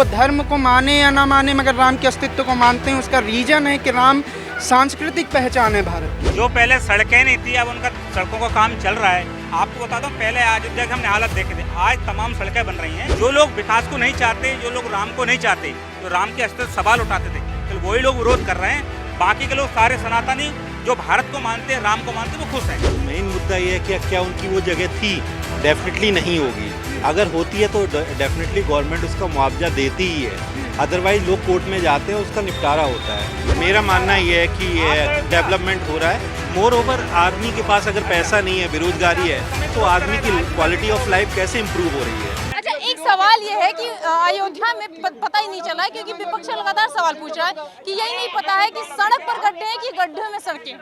वो धर्म को माने या ना माने मगर राम के अस्तित्व को मानते हैं। उसका रीजन है कि राम सांस्कृतिक पहचान है भारत की। जो पहले सड़कें नहीं थी, अब उनका सड़कों का काम चल रहा है। आपको बता दूं, पहले अयोध्या के हमने हालत देखे थे, आज तमाम सड़कें बन रही हैं। जो लोग विकास को नहीं चाहते, जो लोग राम को नहीं चाहते, जो राम के अस्तित्व सवाल उठाते थे, तो वही लोग विरोध कर रहे हैं। बाकी के लोग सारे सनातनी जो भारत को मानते हैं, राम को मानते हैं, वो खुश हैं। मेन मुद्दा ये है कि क्या उनकी वो जगह थी? डेफिनेटली नहीं होगी। अगर होती है तो डेफिनेटली गवर्नमेंट उसका मुआवजा देती ही है, अदरवाइज लोग कोर्ट में जाते हैं, उसका निपटारा होता है। मेरा मानना ये है कि डेवलपमेंट हो रहा है। मोर ओवर आदमी के पास अगर पैसा नहीं है, बेरोजगारी है, तो आदमी की क्वालिटी ऑफ लाइफ कैसे इम्प्रूव हो रही है? अच्छा, एक सवाल ये है कि अयोध्या में पता ही नहीं चला है, क्योंकि विपक्ष लगातार सवाल पूछ रहा है कि यही नहीं पता है कि सड़क पर गड्ढे हैं कि गड्ढे में सड़कें।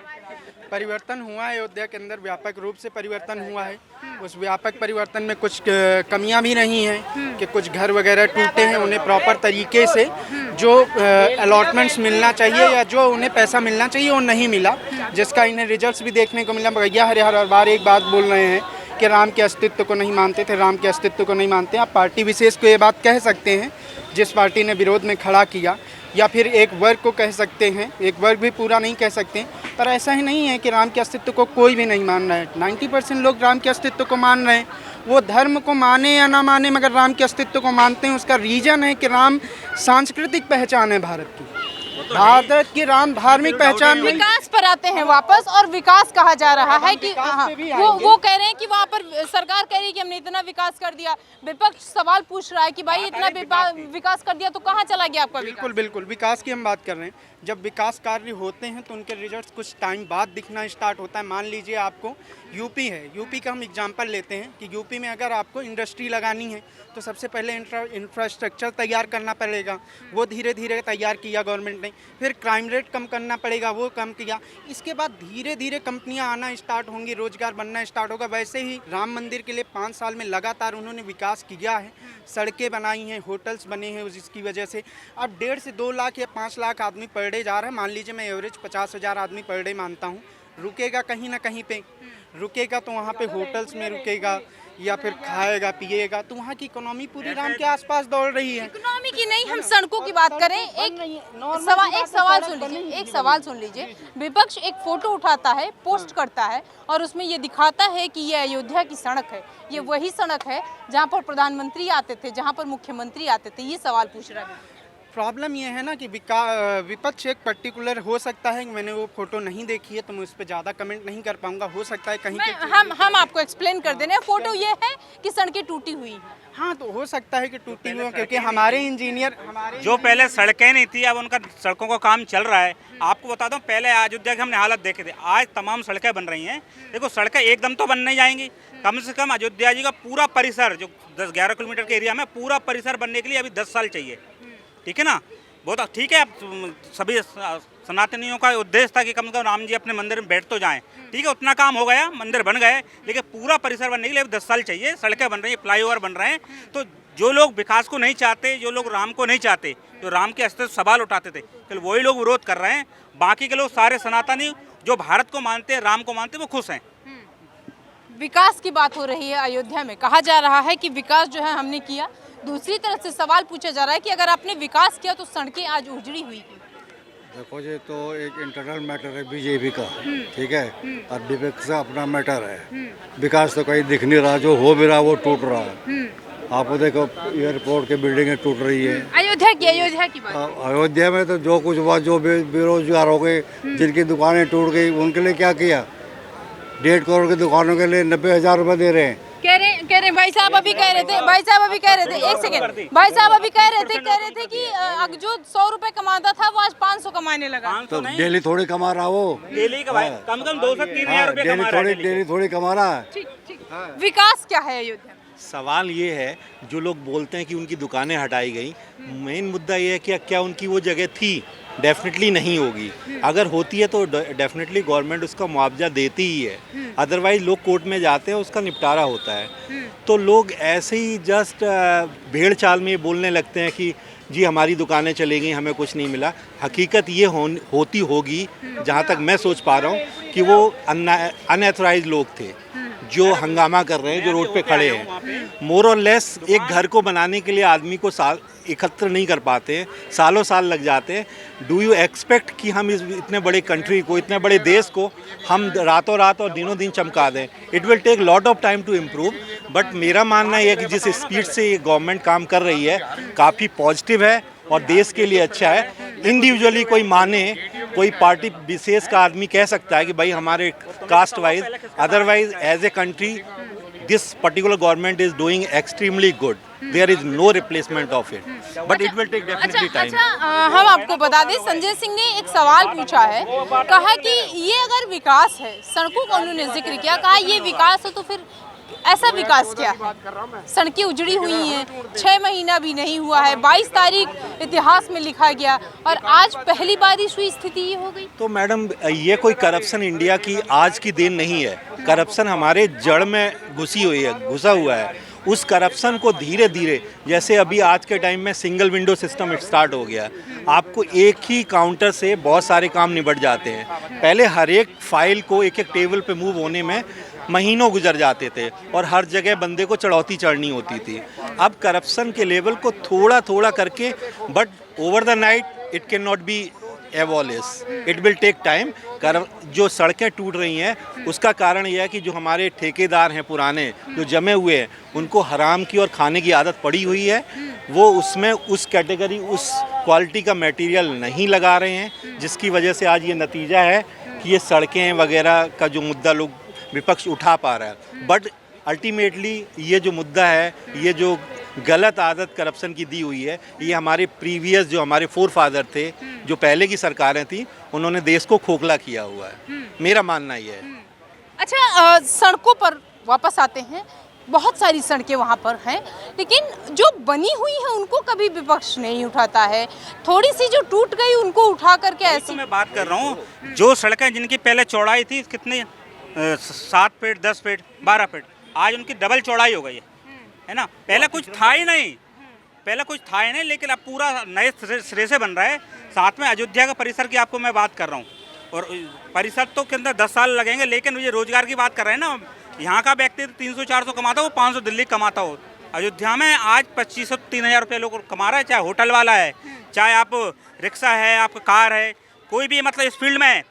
परिवर्तन हुआ है अयोध्या के अंदर, व्यापक रूप से परिवर्तन हुआ है। उस व्यापक परिवर्तन में कुछ कमियां भी नहीं हैं कि कुछ घर वगैरह टूटे हैं, उन्हें प्रॉपर तरीके से जो अलॉटमेंट्स मिलना चाहिए या जो उन्हें पैसा मिलना चाहिए वो नहीं मिला, जिसका इन्हें रिजल्ट्स भी देखने को मिला। भैया हर बार एक बात बोल रहे हैं कि राम के अस्तित्व को नहीं मानते थे, राम के अस्तित्व को नहीं मानते। आप पार्टी विशेष को ये बात कह सकते हैं जिस पार्टी ने विरोध में खड़ा किया, या फिर एक वर्ग को कह सकते हैं, एक वर्ग भी पूरा नहीं कह सकते। पर ऐसा ही नहीं है कि राम के अस्तित्व को कोई भी नहीं मान रहा है। 90% लोग राम के अस्तित्व को मान रहे हैं। वो धर्म को माने या ना माने मगर राम के अस्तित्व को मानते हैं। उसका रीजन है कि राम सांस्कृतिक पहचान है भारत की। भारत की राम धार्मिक पहचान नहीं। विकास पर आते हैं वापस, और विकास कहा जा रहा है कि वो कह रहे हैं कि वहाँ पर सरकार कह रही है कि हमने इतना विकास कर दिया। विपक्ष सवाल पूछ रहा है कि भाई इतना विकास कर दिया तो कहाँ चला गया आपका विकास? बिल्कुल विकास की हम बात कर रहे हैं। जब विकास कार्य होते हैं तो उनके रिजल्ट्स कुछ टाइम बाद दिखना स्टार्ट होता है। मान लीजिए आपको यूपी है, यूपी का हम एग्जांपल लेते हैं कि यूपी में अगर आपको इंडस्ट्री लगानी है तो सबसे पहले इंफ्रास्ट्रक्चर तैयार करना पड़ेगा। वो धीरे धीरे तैयार किया गवर्नमेंट ने। फिर क्राइम रेट कम करना पड़ेगा, वो कम किया। इसके बाद धीरे धीरे कंपनियां आना स्टार्ट होंगी, रोजगार बनना स्टार्ट होगा। वैसे ही राम मंदिर के लिए 5 साल में लगातार उन्होंने विकास किया है। सड़कें बनाई हैं, होटल्स बने हैं, जिसकी वजह से अब 1.5 से 2 लाख या 5 लाख आदमी पर डे जा रहा है। मान लीजिए मैं एवरेज 50,000 आदमी पर डे मानता हूँ। रुकेगा कहीं ना कहीं पे, रुकेगा तो वहाँ पे होटल्स में रुकेगा या फिर खाएगा पिएगा, तो वहाँ की इकोनॉमी पूरी राम के आसपास दौड़ रही है। इकोनॉमी की नहीं, हम सड़कों की बात करें। एक सवाल सुन लीजिए। विपक्ष एक फोटो उठाता है, पोस्ट करता है, और उसमें ये दिखाता है कि ये अयोध्या की सड़क है। ये वही सड़क है जहाँ पर प्रधानमंत्री आते थे, जहाँ पर मुख्यमंत्री आते थे। ये सवाल पूछ रहा है। प्रॉब्लम ये है ना कि विपक्ष एक पर्टिकुलर हो सकता है। मैंने वो फोटो नहीं देखी है तो मैं उस पर ज़्यादा कमेंट नहीं कर पाऊंगा। हो सकता है कहीं हम आपको एक्सप्लेन कर देने। फोटो ये है कि सड़कें टूटी हुई हैं। हाँ, तो हो सकता है कि टूटी हुई, क्योंकि हमारे इंजीनियर जो पहले सड़कें नहीं थी, अब उनका सड़कों का काम चल रहा है। आपको बता दूं, पहले अयोध्या के हमने हालत देखे थे, आज तमाम सड़कें बन रही हैं। देखो, सड़कें एकदम तो बन नहीं जाएंगी। कम से कम अयोध्या जी का पूरा परिसर जो 10-11 किलोमीटर के एरिया में, पूरा परिसर बनने के लिए अभी 10 साल चाहिए। ठीक है ना? बहुत ठीक है। अब सभी सनातनियों का उद्देश्य था कि कम से कम राम जी अपने मंदिर में बैठ तो जाएं। ठीक है, उतना काम हो गया, मंदिर बन गए, लेकिन पूरा परिसर बनने के लिए 10 साल चाहिए। सड़कें बन रही हैं, फ्लाईओवर बन रहे हैं। तो जो लोग विकास को नहीं चाहते, जो लोग राम को नहीं चाहते, जो राम के अस्तित्व सवाल उठाते थे, तो वही लोग विरोध कर रहे हैं। बाकी के लोग सारे सनातनी जो भारत को मानते हैं, राम को मानते हैं, वो खुश हैं। विकास की बात हो रही है अयोध्या में। कहा जा रहा है कि विकास जो है हमने किया। दूसरी तरफ से सवाल पूछा जा रहा है कि अगर आपने विकास किया तो सड़कें आज उजड़ी हुई थी। देखो जी, तो एक इंटरनल मैटर है बीजेपी का, ठीक है, और विपक्ष का अपना मैटर है। विकास तो कहीं दिख नहीं रहा, जो हो भी रहा वो टूट रहा है। आप देखो, एयरपोर्ट की बिल्डिंगे टूट रही है। अयोध्या की बात। अयोध्या में तो जो कुछ हुआ, जो बेरोजगार हो गए, जिनकी दुकानें टूट गई, उनके लिए क्या किया? 1.5 करोड़ की दुकानों के लिए 90,000 रुपये दे रहे हैं। कह रहे भाई साहब अभी कह रहे थे एक सेकंड, भाई साहब अभी कह रहे थे कि जो 100 रुपए कमाता था वो आज 500 कमाने लगा। तो डेली थोड़ी कमा रहा वो, डेली का भाई कम से कम 2 से 3 हज़ार रुपये कमा रहा है। डेली थोड़ी कमा रहा है। ठीक। विकास क्या है अयोध्या में? सवाल ये है, जो लोग बोलते हैं कि उनकी दुकानें हटाई गई, मेन मुद्दा ये है कि क्या उनकी वो जगह थी? डेफिनेटली नहीं होगी। अगर होती है तो डेफिनेटली गवर्नमेंट उसका मुआवजा देती ही है, अदरवाइज लोग कोर्ट में जाते हैं, उसका निपटारा होता है। तो लोग ऐसे ही जस्ट भेड़ चाल में बोलने लगते हैं कि जी हमारी दुकानें चली गई, हमें कुछ नहीं मिला। हकीकत ये होती होगी, जहाँ तक मैं सोच पा रहा हूँ, कि वो अनएथोराइज लोग थे जो हंगामा कर रहे हैं, जो रोड पे खड़े हैं। मोर और लेस एक घर को बनाने के लिए आदमी को साल एकत्र नहीं कर पाते हैं, सालों साल लग जाते हैं। डू यू एक्सपेक्ट कि हम इस इतने बड़े कंट्री को, इतने बड़े देश को हम रातों रात और दिनों दिन चमका दें? It will take lot of time to improve. But मेरा मानना यह है कि जिस स्पीड से ये गवर्नमेंट काम कर रही है काफ़ी पॉजिटिव है और देश के लिए अच्छा है। इंडिविजुअली कोई माने, कोई पार्टी विशेष का आदमी कह सकता है कि भाई हमारे caste wise, otherwise as a country this particular government is doing extremely good. There is no replacement of it, but it will take definitely time. हम आपको बता दें, संजय सिंह ने एक सवाल पूछा है, कहा कि ये अगर विकास है, सड़कों का उन्होंने जिक्र किया, कहा ये विकास है तो फिर ऐसा विकास क्या है? सड़कें उजड़ी हुई हैं, 6 महीना भी नहीं हुआ है, 22 तारीख इतिहास में लिखा गया और आज पहली बारिश हुई, स्थिति ये हो गई। तो मैडम ये कोई करप्शन इंडिया की आज की देन नहीं है। करप्शन हमारे जड़ में घुसी हुई है, घुसा हुआ है। उस करप्शन को धीरे धीरे, जैसे अभी आज के टाइम में सिंगल विंडो सिस्टम स्टार्ट हो गया, आपको एक ही काउंटर से बहुत सारे काम निबट जाते हैं। पहले हर एक फाइल को एक एक टेबल पे मूव होने में महीनों गुजर जाते थे और हर जगह बंदे को चढ़ौती चढ़नी होती थी। अब करप्शन के लेवल को थोड़ा थोड़ा करके, but over the night it can not be abolish, it will take time. जो सड़कें टूट रही हैं उसका कारण यह है कि जो हमारे ठेकेदार हैं पुराने, जो जमे हुए हैं, उनको हराम की और खाने की आदत पड़ी हुई है। वो उसमें उस कैटेगरी, उस क्वालिटी का मटेरियल नहीं लगा रहे हैं, जिसकी वजह से आज ये नतीजा है कि ये सड़कें वगैरह का जो मुद्दा लोग विपक्ष उठा पा रहा है। बट अल्टीमेटली ये जो मुद्दा है, ये जो गलत आदत करप्शन की दी हुई है, ये हमारे प्रीवियस जो हमारे फोर फादर थे, जो पहले की सरकारें थी, उन्होंने देश को खोखला किया हुआ है। मेरा मानना ये है। अच्छा, सड़कों पर वापस आते हैं। बहुत सारी सड़कें वहाँ पर हैं, लेकिन जो बनी हुई हैं उनको कभी विपक्ष नहीं उठाता है। थोड़ी सी जो टूट गई उनको उठा करके ऐसी, तो मैं बात कर रहा हूँ, जो सड़कें जिनकी पहले चौड़ाई थी कितने 7 फीट, 10 फीट, 12 फीट, आज उनकी डबल चौड़ाई हो गई है ना। पहले कुछ था ही नहीं, लेकिन अब पूरा नए सिरे से बन रहा है। साथ में अयोध्या का परिसर की आपको मैं बात कर रहा हूँ, और परिसर तो के अंदर 10 साल लगेंगे, लेकिन ये रोजगार की बात कर रहे हैं ना। यहाँ का व्यक्ति 300-400 कमाता हो, 500 दिल्ली कमाता हो। अयोध्या में आज 2500-3000 रुपये लोग कमा रहा है, चाहे होटल वाला है, चाहे आप रिक्शा है, आपका कार है, कोई भी मतलब इस फील्ड में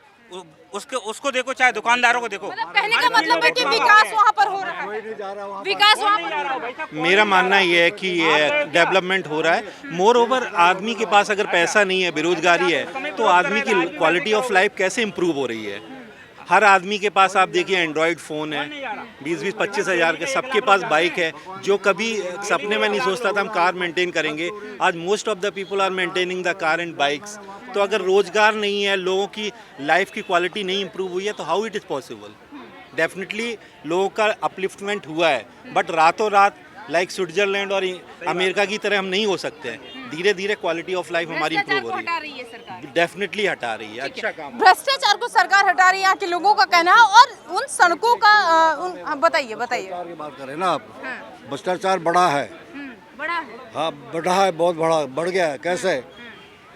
उसको देखो, चाहे दुकानदारों को देखो। मतलब कहने का मतलब है कि विकास वहाँ पर हो रहा है, विकास वहाँ पर हो रहा है। मेरा मानना ये है कि डेवलपमेंट हो रहा है। मोर ओवर, आदमी के पास अगर पैसा नहीं है, बेरोजगारी है, तो आदमी की क्वालिटी ऑफ लाइफ कैसे इम्प्रूव हो रही है? हर आदमी के पास आप देखिए एंड्रॉयड फ़ोन है, 20-25 हज़ार के, सबके पास बाइक है। जो कभी सपने में नहीं सोचता था हम कार मेंटेन करेंगे, आज most of the people are maintaining the car and bikes. तो अगर रोजगार नहीं है, लोगों की लाइफ की क्वालिटी नहीं इम्प्रूव हुई है, तो how it is possible? Definitely लोगों का अपलिफ्टमेंट हुआ है, बट रातों रात लाइक स्विट्जरलैंड और अमेरिका की तरह हम नहीं हो सकते हैं। धीरे धीरे क्वालिटी ऑफ लाइफ हमारी इम्प्रूव हो रही है, डेफिनेटली हटा रही है। अच्छा काम। भ्रष्टाचार को सरकार हटा रही है, यहाँ के लोगों का कहना है। और उन सड़कों का बताइए। भ्रष्टाचार की बात करें ना आप, भ्रष्टाचार बड़ा है, बड़ा है, हाँ बढ़ा है, बहुत बड़ा बढ़ गया है। कैसे?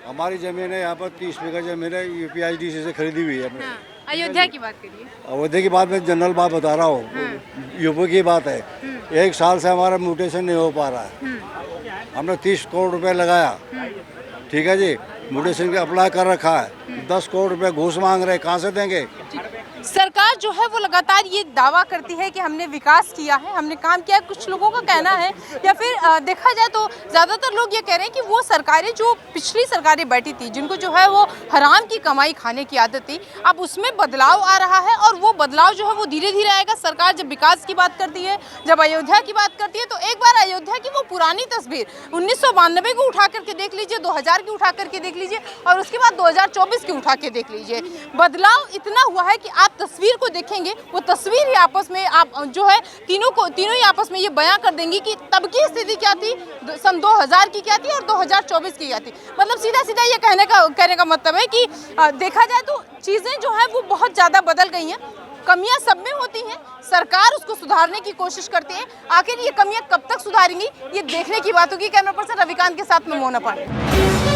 हमारी ज़मीन है यहाँ पर 30 बीघा ज़मीन है, UPIDC से खरीदी हुई है हमने। अयोध्या की बात करिए। अयोध्या की बात में जनरल बात बता रहा हूँ, यूपी की बात है। 1 साल से हमारा म्यूटेशन नहीं हो पा रहा है। हमने 30 करोड़ रुपए लगाया, ठीक है जी, म्यूटेशन का अप्लाई कर रखा है, 10 करोड़ रुपए घूस मांग रहे, कहाँ से देंगे? सरकार जो है वो लगातार ये दावा करती है कि हमने विकास किया है, हमने काम किया है। कुछ लोगों का कहना है, या फिर देखा जाए तो ज़्यादातर लोग ये कह रहे हैं कि वो सरकारें जो पिछली सरकारें बैठी थी, जिनको जो है वो हराम की कमाई खाने की आदत थी, अब उसमें बदलाव आ रहा है। और वो बदलाव जो है वो धीरे धीरे आएगा। सरकार जब विकास की बात करती है, जब अयोध्या की बात करती है, तो एक बार अयोध्या की वो पुरानी तस्वीर 1992 को उठा करके देख लीजिए, 2000 की उठा करके देख लीजिए, और उसके बाद 2024 की उठा के देख लीजिए। बदलाव इतना हुआ है कि आप तस्वीर को देखेंगे, वो तस्वीर ही आपस में आप जो है तीनों ही आपस में ये बयां कर देंगी कि तब की स्थिति क्या थी, सन 2000 की क्या थी और 2024 की क्या थी। मतलब सीधा सीधा ये कहने का मतलब है कि देखा जाए तो चीज़ें जो है वो बहुत ज़्यादा बदल गई हैं। कमियां सब में होती हैं, सरकार उसको सुधारने की कोशिश करती है। आखिर ये कमियां कब तक सुधारेंगी, ये देखने की बात होगी। कैमरा पर्सन रविकांत के साथ में मोना पांडे।